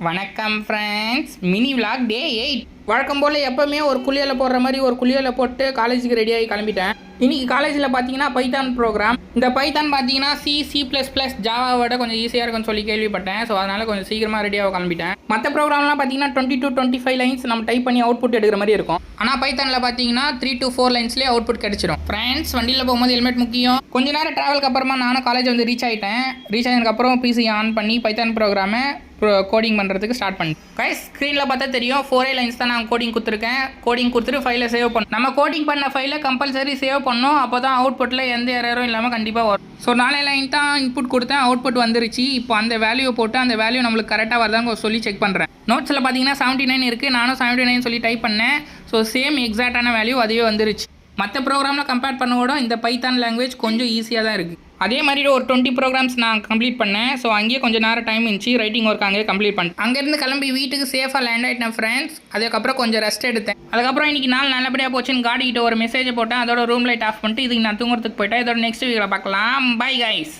வணக்கம் friends, mini vlog டே 8. வழக்கம் போல் எப்போவுமே ஒரு குளியலை போடுற மாதிரி ஒரு குளியலை போட்டு காலேஜுக்கு ரெடியாகி கிளம்பிட்டேன். இன்றைக்கி காலேஜில் பார்த்தீங்கன்னா பைத்தான் ப்ரோக்ராம். இந்த பைத்தான் பார்த்தீங்கன்னா C++ ஜாவாவோட கொஞ்சம் ஈஸியாக இருக்குன்னு சொல்லி கேள்விப்பட்டேன். ஸோ அதனால் கொஞ்சம் சீக்கிரமாக ரெடியாக கிளம்பிட்டேன். மற்ற ப்ரோக்ராம்லாம் பார்த்தீங்கன்னா 20 to 25 லைன்ஸ் நம்ம டைப் பண்ணி அவுட்புட் எடுக்கிற மாதிரி இருக்கும். ஆனால் பைத்தானில் பார்த்தீங்கன்னா 3 to 4 லைன்ஸ்லேயே அவுட்புட் கிடச்சிடும். ஃப்ரெண்ட்ஸ், வண்டியில் போகும்போது ஹெல்மெட் முக்கியம். கொஞ்ச நேரம் ட்ராவலுக்கு அப்புறமா நானும் காலேஜ் வந்து ரீச் ஆகிட்டேன். ரீச் ஆனதுக்கப்புறம் பிசி ஆன் பண்ணி பைத்தான் ப்ரோக்ராமை கோடிங் பண்ணுறதுக்கு ஸ்டார்ட் பண்ணி கைஸ், ஸ்க்ரீனில் பார்த்தா தெரியும் 4 லைன்ஸ் தான் நான் கோடிங் கொடுத்துருக்கேன். கோடிங் கொடுத்துட்டு ஃபைலை சேவ் பண்ணணும். நம்ம கோடிங் பண்ண ஃபைலை கம்பல்சரி சேவ் பண்ணணும். அப்போ தான் அவுட்புட்டில் எந்த எரரும் இல்லாமல் கண்டிப்பாக வரும். ஸோ 4 லைன் தான் இன்புட் கொடுத்தேன், அவுட்புட் வந்துருச்சு. இப்போ அந்த வேல்யூ போட்டு அந்த வேல்யூ நம்மளுக்கு கரெக்டாக வருதான்னு சொல்லி செக் பண்ணுறேன். நோட்ஸில் பார்த்தீங்கன்னா 79 இருக்குது. நானும் 79 சொல்லி டைப் பண்ணேன். ஸோ சேம் எக்ஸாக்டான வேல்யூ அதுவே வந்துருச்சு. மற்ற ப்ரோக்ராமில் கம்பேர் பண்ண கூட இந்த பைத்தான் லாங்குவேஜ் கொஞ்சம் ஈஸியாக தான் இருக்குது. அதே மாதிரி ஒரு 20 ப்ரோக்ராம்ஸ் நான் கம்ப்ளீட் பண்ணேன். ஸோ அங்கேயே கொஞ்சம் நேரம் டைம் இருந்துச்சு. ரைட்டிங் ஒர்க் அங்கேயே கம்ப்ளீட் பண்ணேன். அங்கேருந்து கிளம்பி வீட்டுக்கு சேஃபாக லேண்ட் ஆகிட்டேன் ஃப்ரெண்ட்ஸ். அதுக்கப்புறம் கொஞ்சம் ரெஸ்ட் எடுத்தேன். அதுக்கப்புறம் இன்றைக்கி நாள் நல்லபடியாக போச்சுன்னு காடிக்கிட்ட ஒரு மெசேஜ் போட்டேன். அதோட ரூம் லைட் ஆஃப் பண்ணிட்டு இதுக்கு நான் தூங்குறதுக்கு போயிட்டேன். இதோட நெக்ஸ்ட் வீடியோவில் பார்க்கலாம். Bye guys.